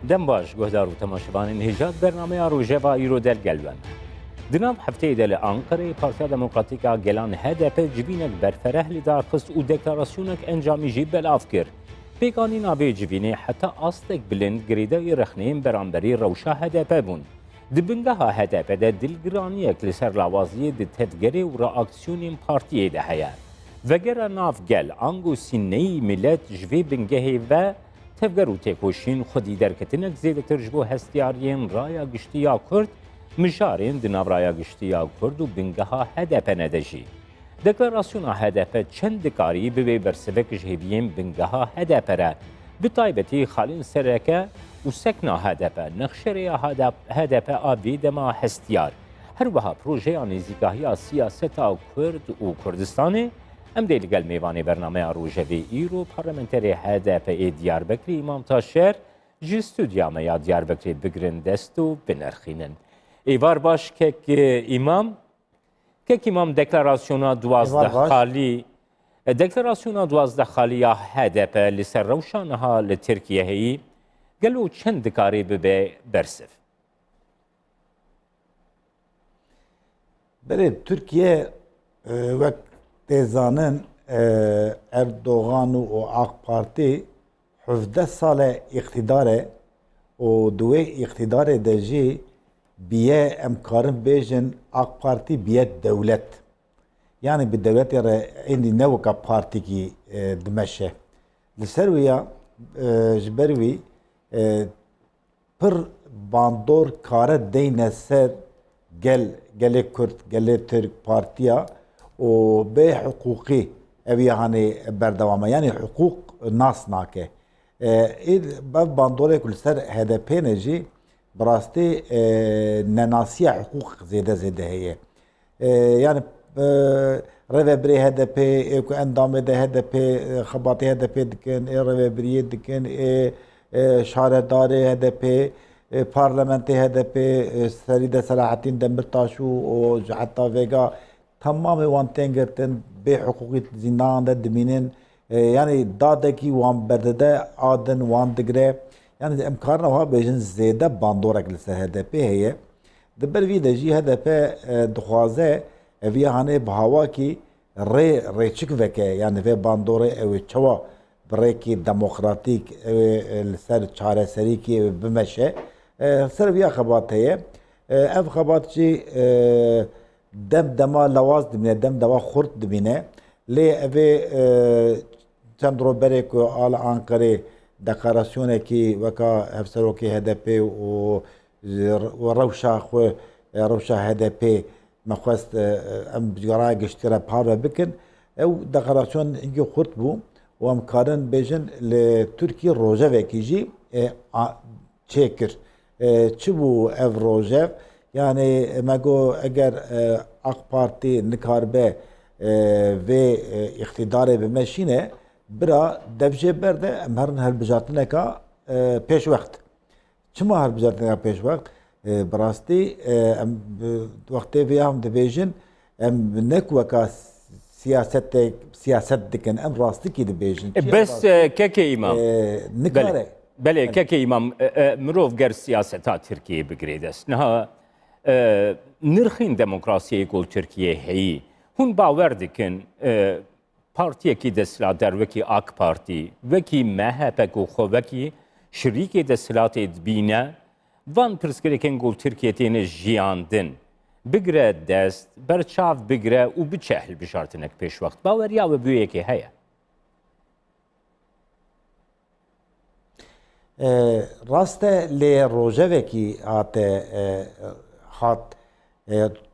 دم باش گهدار و تماشاوان هجات برنامه روجوا ایرو دل گلوان دناب هفته دل انقره پارتیا دموکراتیکا گلان HDP جبینک برفره لدار خست و دکلاراسیونک انجامی جی بلاف کر پیکانی نابه جبینه حتی آستک بلند گریده رخنیم برانبری روشا HDP بون دبنگها HDP ده دلگرانیک لسر لوازیه ده تدگری و راکسیونیم پارتیه ده هیا وگر ناف گل انگو سینهی ملت جوی بنگهی و تفگر و تکوشین خودی درکتنک زیده ترجبو هستیارین رایا گشتی یا کرد مجارین دناو رایا گشتی یا کرد و بنگها HDP ندجی. دکلاراسیون HDP چند کاری به برسوک جهبیم بنگها HDP را به طایبتی خالین سرکه و سکنا HDP نخشره HDP آبی دما هستیار هر وها پروژه آنیزیگاهی سیاست کرد و کردستانه ام دی لگل میوانی برنامه روجوی ایرو پارلمنتری HDP دیاربکری امام تاشر جی استودیا میا دیاربکری بگرن دست و بنرخینن. ایوار باش که امام دکلاراسیونا دوازده خالی یا HDP لسر روشانها لترکیه هی گلو چند کاری به برسف. بله ترکیه وقت تزانن اردوغان و AK Parti 17 سال اقتداره و دوی اقتدار دجی بیه امکارن بیجن AK Parti بیه دولت یعنی به دولت را ایندی نوکا پارتی کی دمشه لسرویا جبروی پر باندور کار دین سر گل کرد گل ترک پارتیا و به حقوقی اوی هانی بردوامه یعنی حقوق ناس ناکه اید باب باندوره کل سر HDP نجی براستی نناسی حقوق زیده هیه یعنی روبری HDP اکو اندامه ده HDP خباتی HDP دکن روبری دکن شاردار HDP پارلمنت HDP سرید صلاحتین دمرتاشو و حتی ویگا تمام وان تنگرتن به حقوقی زندان ده دمینن یعنی داده کی وان برده آدن وان دگره یعنی امکارنا ها بیجن زیده باندورک لسه HDP هیه دبر وی دجی HDP دخوازه وی هانه بهوا کی ری چک وکه یعنی وی باندوره او چوا بریکی دموکراتیک سر چاره سری کی بمشه سر وی خبات هیه اف خبات چی دم دما لواز دمینه دم دوا خورد دمینه لی اوی چند رو بره که آل آنکره دکلاراسیونه کی وکا هفسرو کی HDP و روشا HDP مخواست ام بجرای گشتره پاره بکن او دکلاراسیون اینگه خورد بو و امکارن بیجن لترکی روژه وکیجی چکر چی بو اف روژه yani mego eğer AK Parti nikarbe ve iktidarı bir meşine bira devce berde emherin helbijatine ka peş vakt. Çima helbijatine ka peş vakt? Brasti vakti ve ham dibêjin em nekveka siyaset dikin em rastı ki dibêjin. Bes keke imam. Nikare. Bele keke imam mirov ger siyaseta Türkiye bigredes. Naha نرخین دموکراسی گل ترکیه هی هون باور دکن پارتیه کی دستلات در وکی AK Parti وکی MHP کو خو وکی شریک دستلات دبینه وان پرسکریکن گل ترکیه تین جیاندن بگره دست برچاف بگره و بچهل بشارتنک پیش وقت باور یا و بویه که هیا راسته لی روژه وکی هات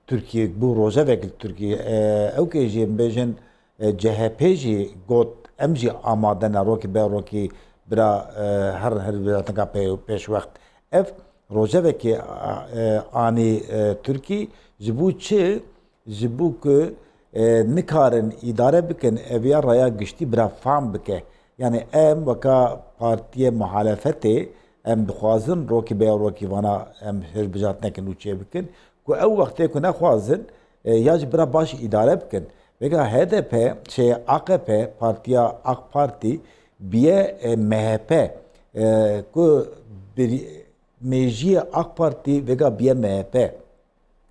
ترکیه بو روزه وکیل ترکیه او که جیم بیشن CHP جی گوت ام جی آماده نروکی بیروکی برا هر بیراتنگا پیش وقت اف روزه وکی آنی ترکی جبو چه جبو که نکارن اداره بکن اویا رایا گشتی برا فهم بکه یعنی ام وکا پارتی محالفته ام دخوازن روکی بیروکی وانا ام هر بجات نکن وچه بکن که او وقتی که نخوازن یاج برا باش اداره بکن بگه HDP چه AKP پارتیا AK Parti بیه MHP که mecliye AK Parti vega biye MHP.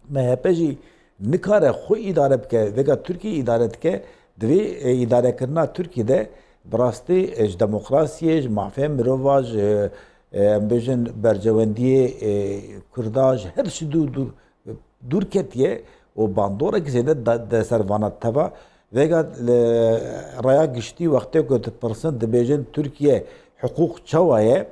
MHP jî nikare xwe idare bike vega Türkiye idare dike divê îdarekirina Tirkiyeyê bi rastî ji demokrasiyê, ji mafê mirova, ji em bêjin bercewendiyê Kurda ji her şî dûr ketiye û bandorekî zêde di ser vana teva vega raya giştî wextê ku dipirsin dibêjin Tirkiye hiqûq çawa ye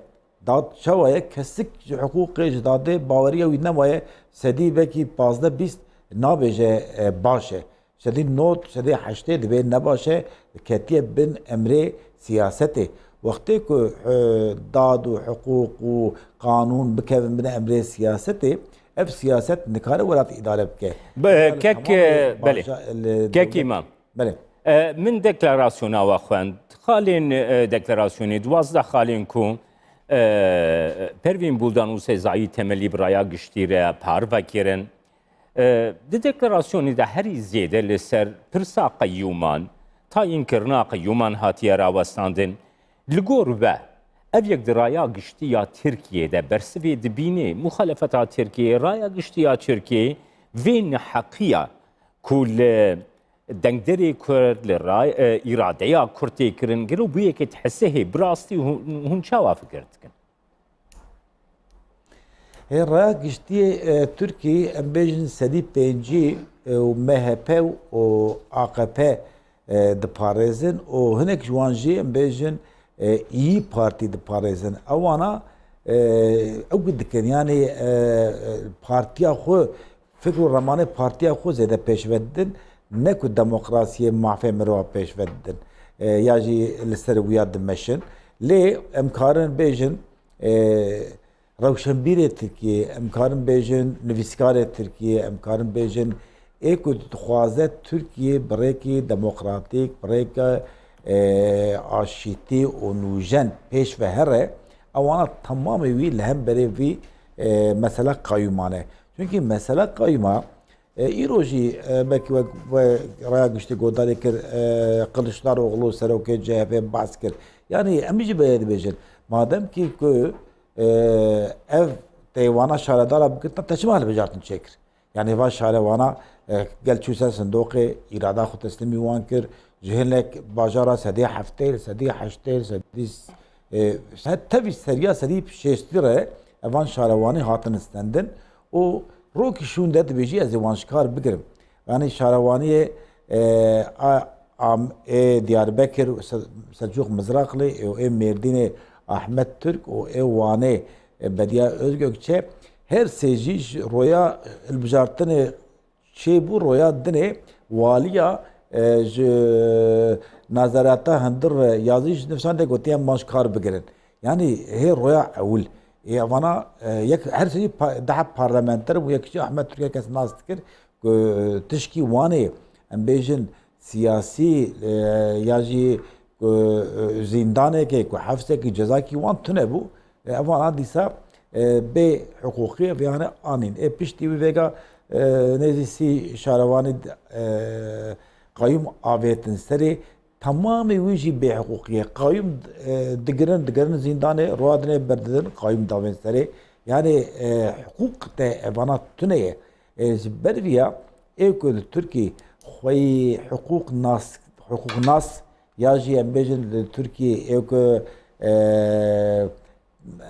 dad çawa ye kesik ji hiqûqê ji dadê baweriya wî nemaye sedî vekî 15-20 nabêje baş e. Sedî not, sedî heştê divê nebaş e ketiye bin emrê siyasetê. Wextê ku dad û hiqûq û qanûn bikevin bin emrê siyasetê ev siyaset nikare welat îdare bike. Kek îmam. Min deklarasyona we xwend. Xalên deklarasyonê 12 xalên ku Pervîn Buldan û Sezayî temelî bi raya giştî re par vekirin. Di deklarasyonê de herî zêde li ser pirsa qeyyûman, tayînkirina qeyyûman hatiye rawestandin. Li gor ve ev yek di raya giştiya Tirkiyeyê de bersivê dibînê muxalefeta Tirkiyeyê raya giştiya Tirkiyeyê vê neheqiya ku li dengderê Kurd li îradeya Kurd tê kirin gelo bu yekê hesehê bi rastî hûn çawa fikir dikin? Raya giştiyê Tirkiyeyê em bêjin sedî pêncî û MHP û AKP diparêzin û hinek ji wan jî em bêjin İYİ Partî diparêzin. Ewana ew dikin yani partiya xwe fikr û remanê partiya xwe zêde pêşve didin ne ku demokrasiyê mafê mirova pêşve didin ya jî li ser wiya dimeşin. Lê em karin bêjin rewşenbîrê Tirkiyeyê, em karin bêjin nivîskarê Tirkiyeyê, em karin bêjin ê ku dixwaze Tirkiye birêkî demokratîk, birêk aşîtî û nûjen pêş ve here ewana tamamê wî li hemberê vî mesela qayyûman e. Çünkü mesela qayyûma îro jî belkî ve raya giştî godarê kir Kılıçdaroğlu serokê CHP bahs kir. Yani em jî bêyê dibêjin madem ki ku ev têwana şaredara bikirtin te çima hilbijartin çêkir. Yani va şarewana gel çûser sindoqê îrada xwe teslîmî wan kir ji hinek bajara sedî heftê, sedî heştê, sedî tevî seriya sedî şêstî re evan şarewanî hatin istendin û rokî şûn de dibêjî ez ê wan ji kar bigirim. Yani şarewaniyê Diyarbekir Selçuk Mizraqlê û ê Mêrdînê Ahmet Türk û ê Wanê Bediya Özgökçe her sê jî ji roya hilbijartinê çêbû roya dinê waliya ji nazarata hindir ve yazî ji nivîsan de gotiye wan ji kar bigirin. Yani hê roya ewil evana yek her sê daha parlamenter bû yekî Ahmet Türkiye kes nas dikir ku tişkî wanê em bêjin siyasî ya jî zindanekê ku hefsekî cezakî wan tune bû evana dîsa bê hiqûqî yani anîn. Piştî wî vêga nêzîsî şarewanî qayyûm avêtin serê tamamê wî jî bê hiqûqî ye. Qayyûm digirin zindanê roya dinê berdidin qayyûm davên serê. Yani hiqûq te evana tune ye. Ji ber vîya ê ku li Tirkiyê xweyî hiqûq nas ya jî em bêjin li Tirkiyê ê ku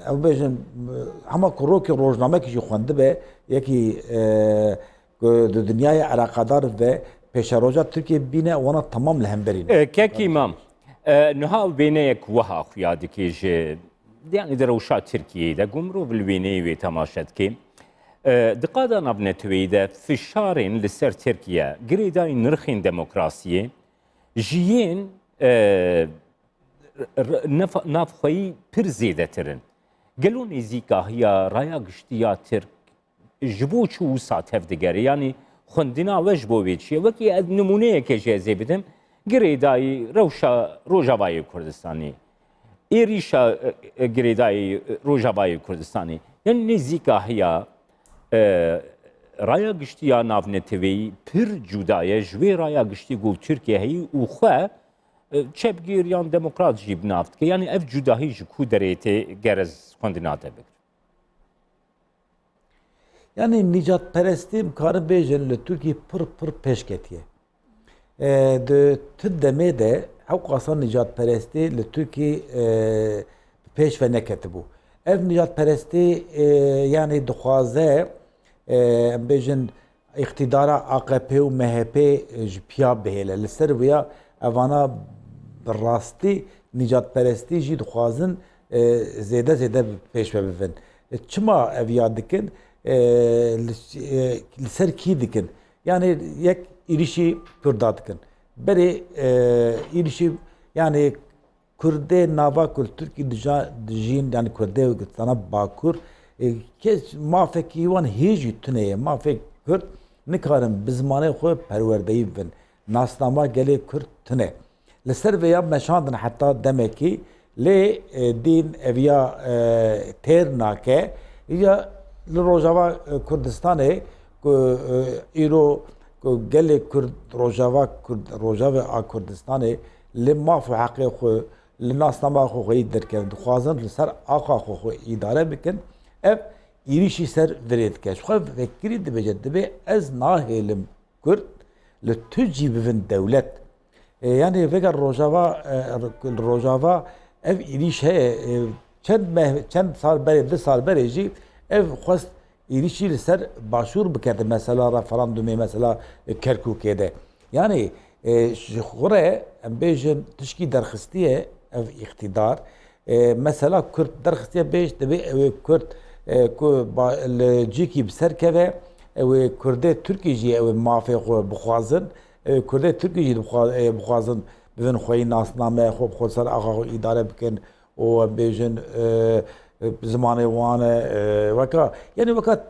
ew bêjin hema ku rokê rojnamekî jî xwendibe yekî di dinyayê alaqadar ve pêşeroja Tirkiye bîne wana tamam li hemberî. Kek îmam niha wêneyek wiha xuya dike ji yani di rewşa Tirkiyeyê de gumrov li wêneyê wê temaşe dike. Di qada navneteweyî de fişarên li ser Tirkiye girêdayî nirxên demokrasiyê ji yên navxweyî pir zêdetirin. Gelo nêzîkahiya raya giştiya Tirk ji bo çi wisa tevdigere yani xwendina we ji bo wê çi ye wekî ez nimuneyekê jê ez ê bidim girêdayî rewşa Rojavayê Kurdistanê êrîşa girêdayî Rojavayê Kurdistanê yani nêzîkahiya raya giştiya navneteweyî pir cuda ye ji wê raya giştî gul Tirkiye heyî û xwe çepgîr yan demokrat jî bi nav dike yani ev cudahî ji ku derê tê gerez xwendina te bikir. Yani nicat perestim karı bejin Türkiye pır peşketiye. De tü deme de hevkasan nicat peresti li Türkiye peş ve neketi bu. Ev nicat peresti yani dixwaze bejin iktidara AKP و MHP piya behele. Li ser vya evana rastî nicat perestî jî dixwazin zêde peş ve bibin. Çima ev ya dikin li ser kî dikin? Yani yek İrişi Kürda dikin. Berê İrişi yani Kurdê nava Kurd Türkî dijîn yani Kurdê Kurdistana Bakur kes mafekî wan hêjî tune ye. Mafek Kurd nikarin bi zimanê xwe perwerdeyî bibin. Nasnama gelê Kurd tune. Li ser vêya meşandin heta demekî lê dîn eviya têr nake ya li Rojava Kurdistanê ku îro gelê Kurd Rojava a Kurdistanê li maf û heqê xwe li nasnama xwe xweyî derkevin. Dixwazin li ser axa xwe îdare bikin. Ev êrişî ser virê dike. Ji xwe vekirî dibêje dibe ez nahêlim Kurd li tu cî bibin dewlet. Yani veger Rojava ev êriş heye çend sal berê 2 sal berê jî ev xwest êrişî li ser başûr bikerde mesela referandumê mesela Kerkûkê de. Yani ji xwe em bêjin tişkî derxistiye ev iktidar mesela Kurd derxistiye bêj dibe ew Kurd ku li cîkî bi ser keve ew Kurdê Türkî jî ew mafê xwe bixwazin Kurdê Türkî jî bixwazin bibin xweyî nasname xwe bi ser axa xwe îdare bikin û em bêjin zimanê wan weka yani weka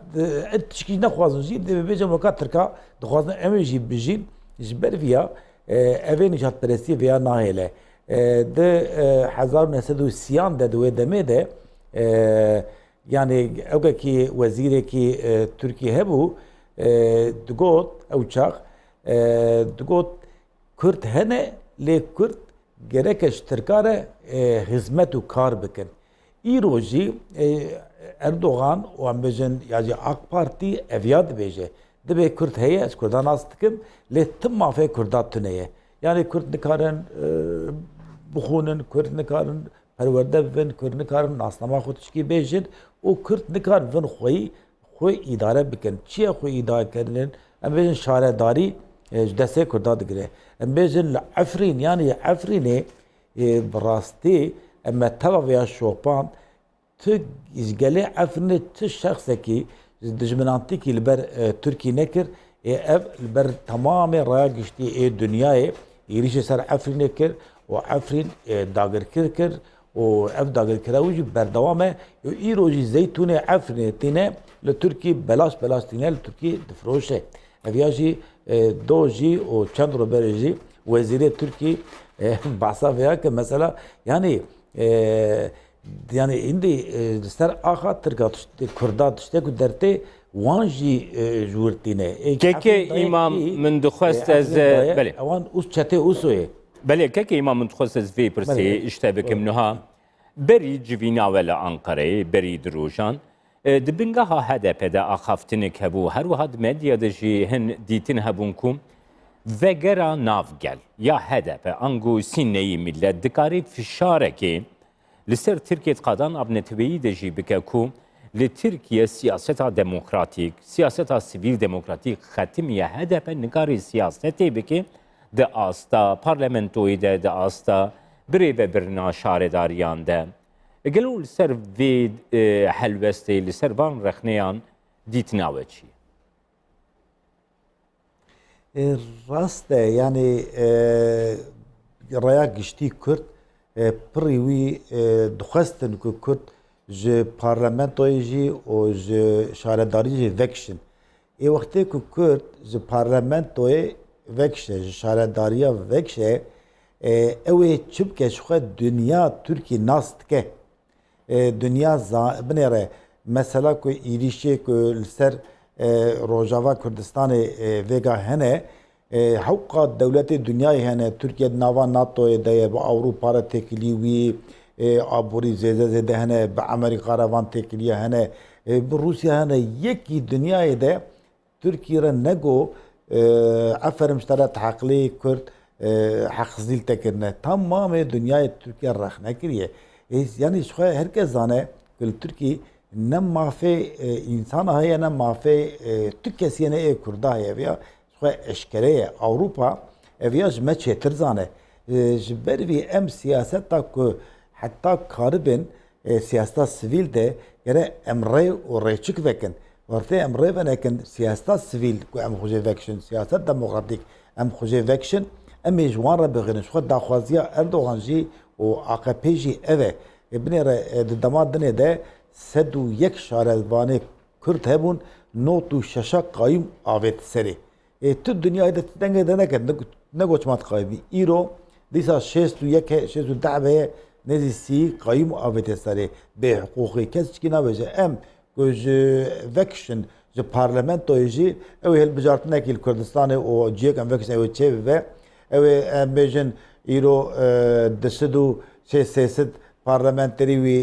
tişkî nexwazin jî divê bêjin weka Tirka dixwazin em jî bijîn ji ber vîya evê nijadperestiyê vêya nahêle. Di 1930 de di wê demê de yani ewekî wezîrekî Tirkî hebû digot ew çax digot Kurd hene lê Kurd gereke ji Tirkare hizmet û kar bikin. Îro jî Erdogan û em bêjin ya jî AK Partî ev ya dibêje. Dibe Kurd heye ez Kurdan nas dikim lê tim mafê Kurda tune ye. Yani Kurd nikarin bixûnin, Kurd nikarin perwerde bibin, Kurd nikarin nasnama xwe tişkî bêjin û Kurd nikarin vin xwe îdare bikin. Çiye xwe îdare kirin? Em bêjin şaredarî ji destê Kurda digire. Em bêjin li Efrîn yani Efrînê bi rastî em teva vêya şopan tu ji gelê Efrînê tu şexsekî dijminantîkî li ber Tirkî nekir ev li ber temamê raya giştî dünyayê êrişê ser Efrînê kir û Efrîn dagirkir kir û ev dagirkira wî jî berdewam e îro jî zeytûnê Efrînê tîne li Tirkî belaş tîne li Tirkî difroşe. Ev ya jî do jî û çend roberê jî wezîrê Tirkî bahsa vêya ki mesela yani indi ser axa Tirka Kurda tiştek û dertê wan jî ji wir tîne. Keke îmam min dixwest ez belê ewan ûs çetê ûsoyê. Belê keke îmam min dixwest ez vê pirsê işte bikim niha berî civîna we li Ankarayê berî di rojan di bingeha HDP'de axaftinek hebû her wiha di medya de jî hin dîtin hebûn ku vegera navgel ya HDP angu sîneyî millet dikarî fişarekê li ser Tirkiye qadan abnetibeyî de jî bike ku li Tirkiye siyaseta demokratîk, siyaseta sivîl demokratîk xetimiye HDP nikarî siyasetê bike di asta parlamentoyê de di asta birê ve birina şaredariyan de. Gelo li ser vê helwestê li ser van rexneyan dîtina we çi ye? Rast e yani raya giştî Kurd pirî wî dixwestin ku Kurd ji parlamentoyê jî û ji şaredarî jî vekişin. Wextê ku Kurd ji parlamentoyê vekişe, ji şaredariya vekişe ew ê çi bike ji xwe dünya Tirkî nas dike. Dünya binêre mesela ku êrişê ku li ser Rojava Kurdistanê vêga hene hewqa dewletê dünyayê hene Tirkiye nava NATOyê de ye bi Ewropa re têkilî wî آبوری زیده هنه به امریکا روان تکلیه هنه به روسیه هنه یکی دنیای ده ترکیه را نگو افر مشترک حقلی کرد حق زیل تکرنه تمام دنیای ترکیه رخ نکریه یعنی شخواه هرکس زانه که ترکیه نه مافی انسان هایی نه مافی تو کسی نه کرده هایی ویا شخواه اشکره اوروپا ویا جمع چهتر زانه جبر وی ام سیاست تا که حتی کاربن سیاست سویل ده یعنی امره و ریچک وکن ورته امره ونکن سیاست سویل که ام خوجه وکشن سیاست دموکراتیک ام خوجه وکشن ام جوان را بغیرن خود داخوازیا اردوغان جی و AKP جی اوه ابنی را دماد دنه ده 101 شارزبانه کرد هبون نوت و ششا قایم آوید سری تو دنیای ده دنگه ده نکد نگوچمات قایمی ایرو دیسا 61 به نزی سی قایم آوید سری به حقوقی کسی چکی نبیجه ام گوش وکشن جو پارلمنت تویجی اوه هل بجارتنه که کردستان و جیک ام وکشن اوه چه به اوه ام بیجن ایرو دستدو سیاست پارلمانتری وی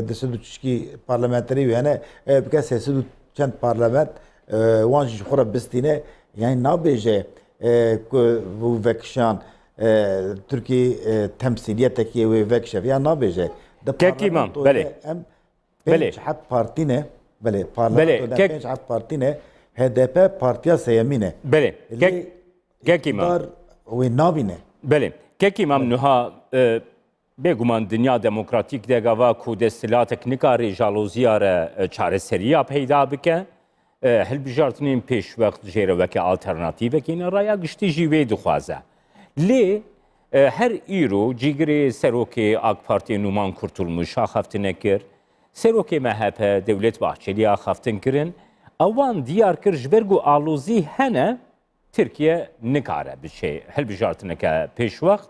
دستدو چشکی پارلمانتری وی هنه بکه سیاستو چند پارلمانت وانجی خورا بستینه یعنی نبیجه که وکشان ترکی تمثیلیت کی وی وکشف یا نبیجه کی مام بله بله حب پارتی نه بله پارلمان ده پنج حب پارتی نه HDP پارتیا سیمینه بله کی مام وی نابینه بله کی مام نها بگمان دنیا دموکراتیک دگاوا کو دستلاتک نکاری جالوزیا را چاره سریا پیدا بکه هل بجارتنین پیش وقت جیره وکه آلترناتیو کینه رایا گشتی جیوه دخوازه لی هر ایرو جیگری سروکی آک پارتی نومان kurtulmuş خفتن کر سروکی MHP devlet bahçeli خفتن کرن اوان دیار کر جبرگو آلوزی هنه Türkiye nikare bir şey hel bijartine ke peş vakt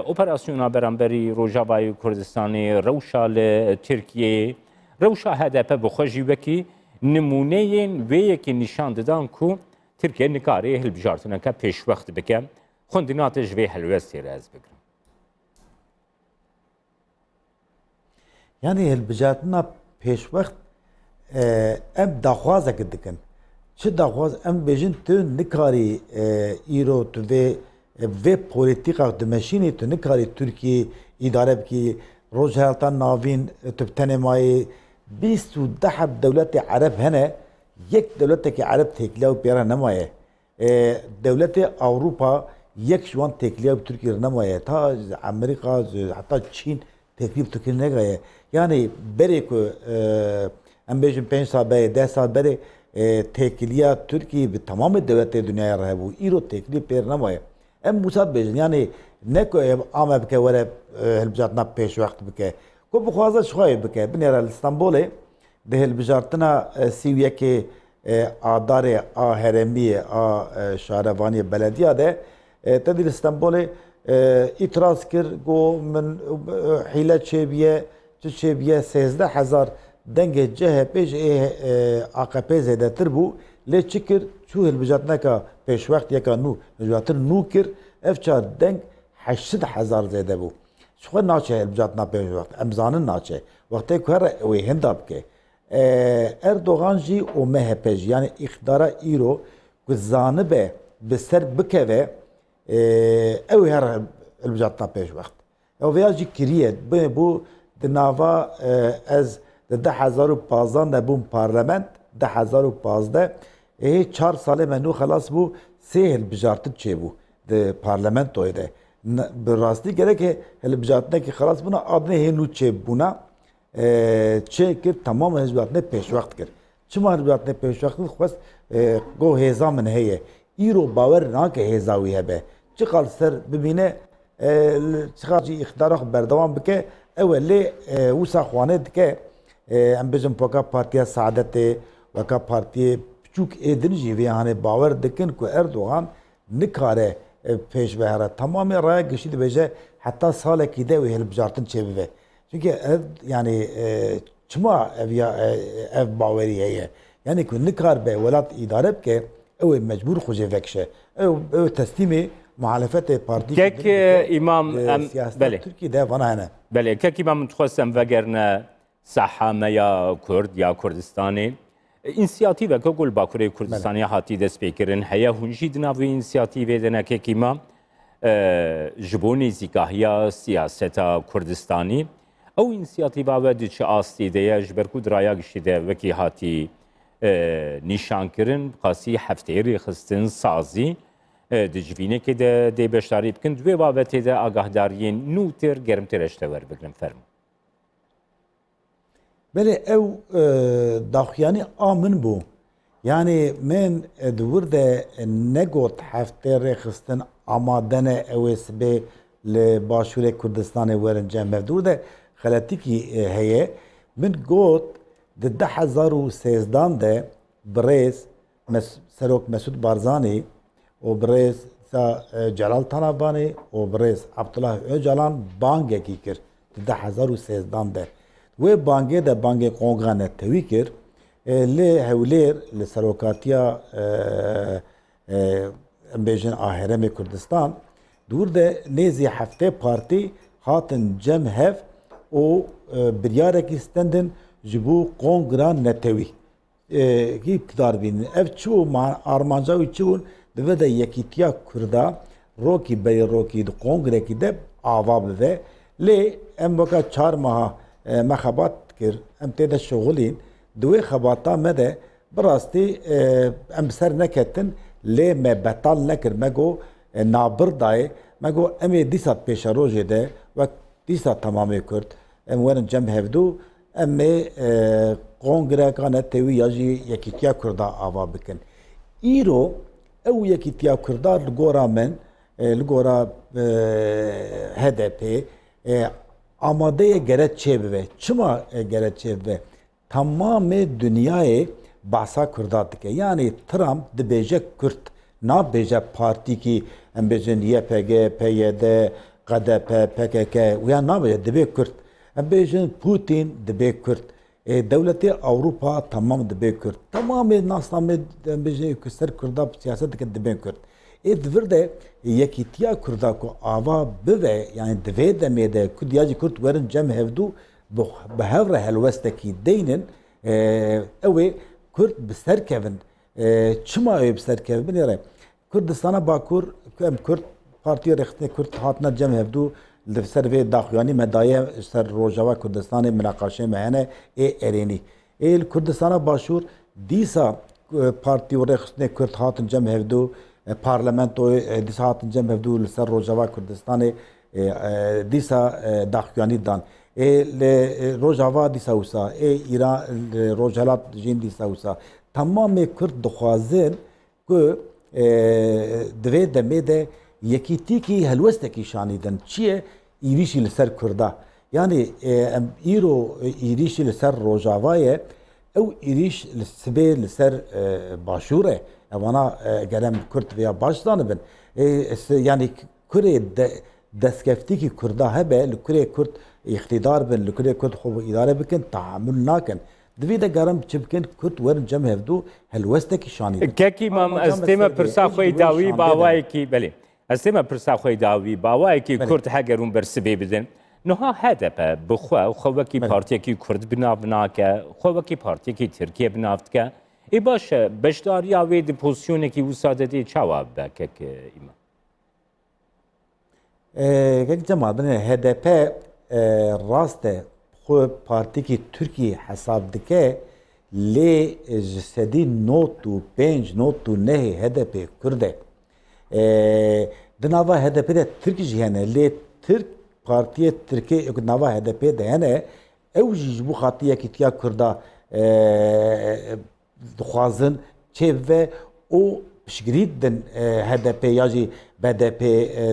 operasyona beramberi Rojavayı Kurdistan'ı Rewşa Türkiye Rewşa HDP bu xweji vekî numuneyen ve yekî nişan didan ku Türkiye nikare hel bijartine ke peş vakt bike xwendinate ji vê helwestê re ez bigirim. Yani hilbijatina pêşwext em daxwazek dikin. Çi daxwaz em bêjin tu nikarî îro tu vê polîtîka dimeşînê tu nikarî Tirkiye îdare bikî rojhilata navîn tu bi tenê mayê 22 dewletê Ereb hene yek dewletekî Ereb têkiliya û pêra nemaye. Devletê Avrupa yek ji wan têkiliya bi Tirkiye nemaye. Ta Amerîka heta Çîn têkilî bi Tirkiye negaye. Yani berê ku em bêjin 5 sal berê 10 sal berê têkiliya Tirkiye bi tamamê dewletê dünyaya hebû. Îro têkilî pêr nemaye. Em wisa bêjin yani ne ku ev ame bike were hilbijartina pêşwext bike. Ku bixwaze şixwayê bike. Binêre li Stenbolê di hilbijartina sîwiyekê adarê a herêmiyê a şarevaniyê belediya de te dî li Stenbolê îtiraz kir got min hîle çêbiye çi çêbiye 13,000 dengê CHP ji AKP zêdetir bû lê çi kir çû hilbijartineka pêşwext yeka nû hilbijartin nû kir ev çar deng 80,000 zêde bû. Ji xwe naçe hilbijartina pêşwext em zanin naçe. Wextê ku here wê hinda bike. Erdogan jî û MHP jî yani îxtidara îro ku zanibe bi ser bikeve ew ê here hilbijartina pêşwext. Ew vêya jî kiriye bû di nava ez di 2015 de bûm parlament 2015 4 salê me nû xelas bû sê hilbijartin çêbû di parlamentoyê de. Bi rastî gerek hilbijartinekî xelas bûna adnê hê nû çêbûna çê kir tamam hilbijartinê pêşwext kir. Çima hilbijartinê pêşwextî xwest got hêza min heye. Îro bawer nake hêza wî hebe. Çi qal ser bibîne çiqa jî îxtidara xwe berdewam bike ew e lê wisa xwanê dike em bêjin weka Partiya Saadetê weka partiyê piçûk êdin jî vê hanê bawer dikin ku Erdogan nikare pêş vehere. Tamamê raya giştî dibêje heta salekî de wê hilbijartin çêbive. Çünkü ev yani çima ev bawerî heye. Yani ku nikar be welat îdare bike ew ê mecbûr xwe jê vekişe. Ew teslîmê muhalefet parti Kek imam siyaset bele Türkiye'de bana hene. bele kek imam mutxasem vegerne sahame ya Kurd ya Kurdistanê İnisiyatīve ke Gul Bakurê Kurdistanê hatî destpêkirin heye hûn jî di nav vê înisiyatîvê de nekek imam ji bo nêzîkahiya siyaseta Kurdistanî ew înisiyatîva ve diçe astî de ye ji ber ku diraya giştî de wekî hatî nîşankirin qasî hefteyê rêxistin sazî di civînekê de dê beşdarî bikin di wê babetê de agahdariyên nû têr germtêr eştewer bikin fermo. Bele ev daxuyani amin bû. Yani men dwir de negot heftê rêxistin amadene ew ê sibê li Başûrê Kurdistanê werin cem ev. Dwir de xeletîkî heye. Min got di 2013 de birêz Serok Mesûd Barzanî û birêz Celal Tanabanî û birêz Abdullah Öcalan bangekî kir di 2013 de. Wê bangê de bangê qonga netewî kir lê hewlêr li serokatiya em bêjin a Herêmê Kurdistan dûr de nêzî heftê partî hatin cem hev û biryarekî stendin ji bo qongra netewî kî iktidar bînin. Ev çi û armanca wî çi bûn dibe de yekîtiya Kurda rokî berê rokî di qongrekî de ava bibe lê em weka çar meha me xebat kir em tê de şoxulîn di wê xebata me de bi rastî em bi ser neketin lê me betal nekir me got nabir dayê me got em ê dîsa pêşerojê de wek dîsa temamê Kurd em werin cem hevdû em ê kongreka netewî ya jî yekîtiya Kurda ava bikin. Îro ew yekîtiya Kurda li gora min li gora HDP amadeye geret çebive. Çima geret çebive? Tamamı dünyayı bahsa Kurda dike. Yani Trump dibêje Kürt, nabêje partî ki em bêjin YPG, PYD, KDP, PKK, wiya nabêje dibê Kürt. Em bêjin Putin dibê Kürt. Devletê Avrupa tamam dibê Kürt. Tamamı nasname em bêjin ser Kurda siyaset dike dibê Kürt. Divir de yekîtiya Kurda ku ava bive yani divê demê de ku diyacî Kurd werin cem hevdû bi hev re helwestekî deynin ew ê Kurd bi ser kevin. Çima ew bi ser kevin êre Kurdistana Bakur em Kurd Partiya Rextinê Kurd hatine cem hevdû li ser vê daxuyanî me daye ser Rojava Kurdistanê minaqaşê me hene ê erênî. Ê Kurdistana Başûr dîsa Partiya Rextinê Kurd hatin cem hevdû parlamentoy dîsa hatin cem hevdû li ser Rojava Kurdistanê dîsa daxuyanî dan. Li Rojava dîsa wisa İran Rojhelat jîn dîsa wisa. Tamamê Kurd dixwazin ku divê demê de yekîtîkî helwestekî şanîdin. Çi ye? Êrişî li ser Kurda. Yani em îro êrişî li ser Rojavayê ew êrîş li sibê li ser Başûr e. Evana gerem Kürt veya baş zanibin. Yani Kurê destkeftîkî Kurda hebe li Kurê Kurd iktidar bin, li Kurê Kurd xwe îdare bikin, tahammül nakin. Divê de gerem çi bikin Kurd werin cem hevdû helwestekî şanî. Kekî mam ez tême pirsa xwe dawî bawayekî belê. Ez tême pirsa xwe dawî bawayekî Kurd hegerûn ber sibê bidin. Niha HDP bi xwe wekî partiyekî Kurd binav nake, xwe wekî partiyekî Tirkiye binav dike. Ê baş e beşdariya wê di pozisyonekî wisa de dê çawa be kek îman? Kek Cemal HDP rast e xwe partiyekî Tirkiye hesab dike lê ji sedî not û pênc not û nehê HDP Kurd e. Di nava HDP de Tirk jî hene lê Tirk Partiya Tirkiye nava HDP de hene ew jî ji bo xatiyekîtiya Kurda dixwazin çêbive û piştgirî din HDP ya jî BDP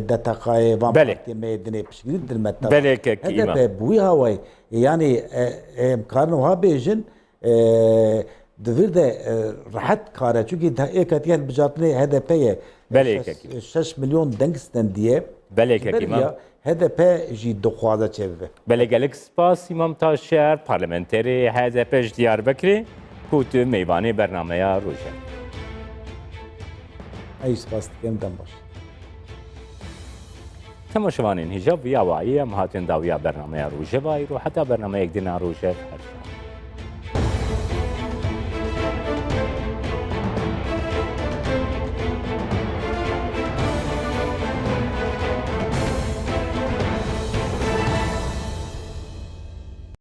DTK'yê van partiyê me dinê piştgirî din me HDP bu wî hawayê yani em karin wiha bêjin divir de rehet kare çünkü êketiye hilbijartinê HDP'ye 6 milyon deng stendiye HDP jî dixwaze çêbive. Belê gelek spas İmam Taşer parlamenterê HDP ji Diyarbekirê ku tu meyvanê bernameya Rojava. Ey spas dikim dem baş. تماشوانین هجاب یا وعیه مهاتن داویا برنامه روژه و ایرو حتی برنامه یک دینا روژه هر